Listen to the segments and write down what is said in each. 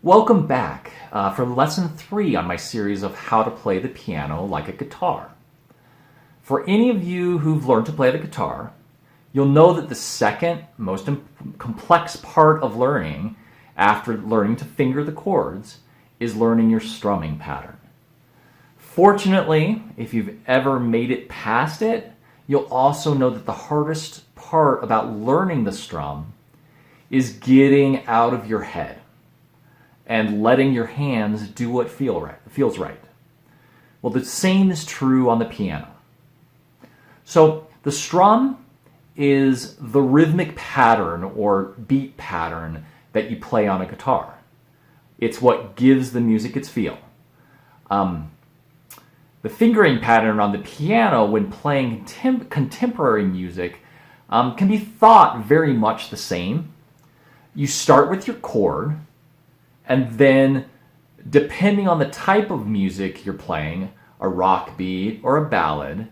Welcome back for lesson 3 on my series of how to play the piano like a guitar. For any of you who've learned to play the guitar, you'll know that the second most complex part of learning after learning to finger the chords is learning your strumming pattern. Fortunately, if you've ever made it past it, you'll also know that the hardest part about learning the strum is getting out of your head and letting your hands do what feels right. Well, the same is true on the piano. So the strum is the rhythmic pattern or beat pattern that you play on a guitar. It's what gives the music its feel. The fingering pattern on the piano when playing contemporary music can be thought very much the same. You start with your chord, and then, depending on the type of music you're playing, a rock beat or a ballad,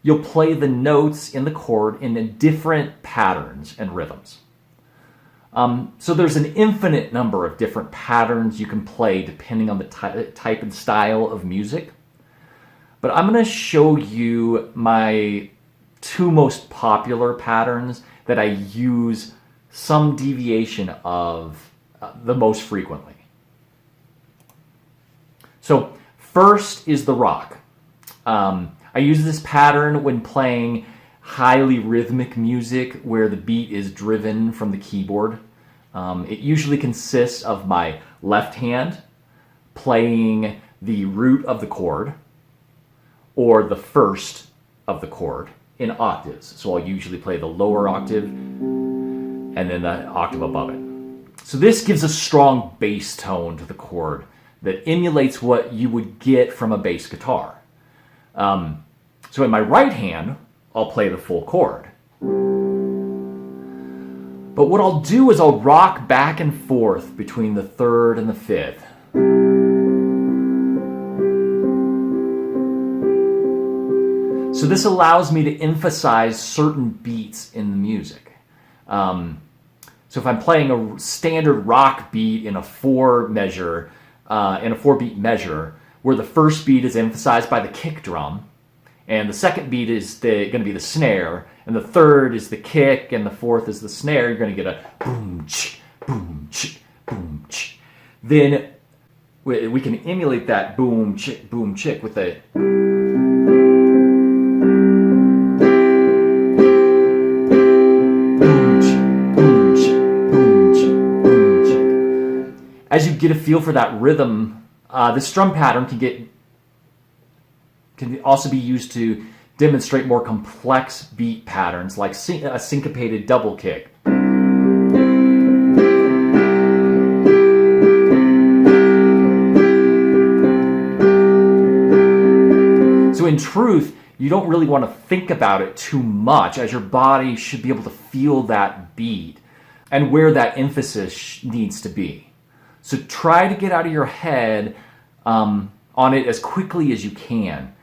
you'll play the notes in the chord in different patterns and rhythms. So there's an infinite number of different patterns you can play depending on the type and style of music. But I'm going to show you my 2 most popular patterns that I use some deviation of the most frequently. So first is the rock. I use this pattern when playing highly rhythmic music where the beat is driven from the keyboard. It usually consists of my left hand playing the root of the chord or the first of the chord in octaves. So I'll usually play the lower octave and then the octave above it. So this gives a strong bass tone to the chord that emulates what you would get from a bass guitar. So in my right hand, I'll play the full chord. But what I'll do is I'll rock back and forth between the 3rd and the 5th. So this allows me to emphasize certain beats in the music. So if I'm playing a standard rock beat in a 4-beat measure, where the first beat is emphasized by the kick drum, and the second beat is going to be the snare, and the third is the kick, and the fourth is the snare, you're going to get a boom, ch, boom, ch, boom, ch. Then we can emulate that boom, chick with a as you get a feel for that rhythm, the strum pattern can also be used to demonstrate more complex beat patterns like a syncopated double kick. So in truth, you don't really want to think about it too much, as your body should be able to feel that beat and where that emphasis needs to be. So try to get out of your head on it as quickly as you can.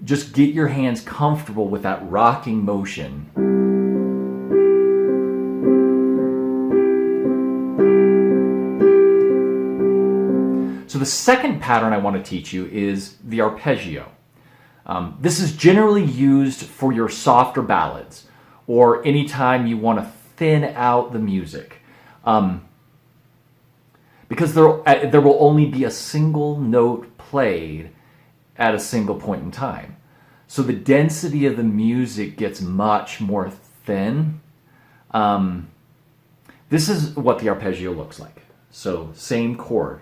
Just get your hands comfortable with that rocking motion. So the second pattern I want to teach you is the arpeggio. This is generally used for your softer ballads or anytime you want to thin out the music. Because there will only be a single note played at a single point in time. So the density of the music gets much more thin. This is what the arpeggio looks like. So same chord.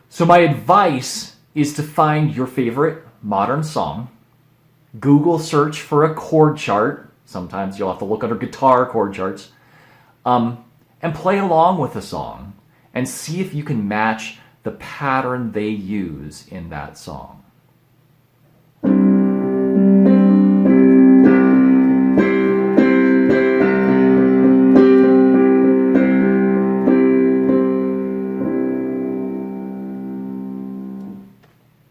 So my advice is to find your favorite modern song, Google search for a chord chart. Sometimes you'll have to look under guitar chord charts, and play along with the song and see if you can match the pattern they use in that song.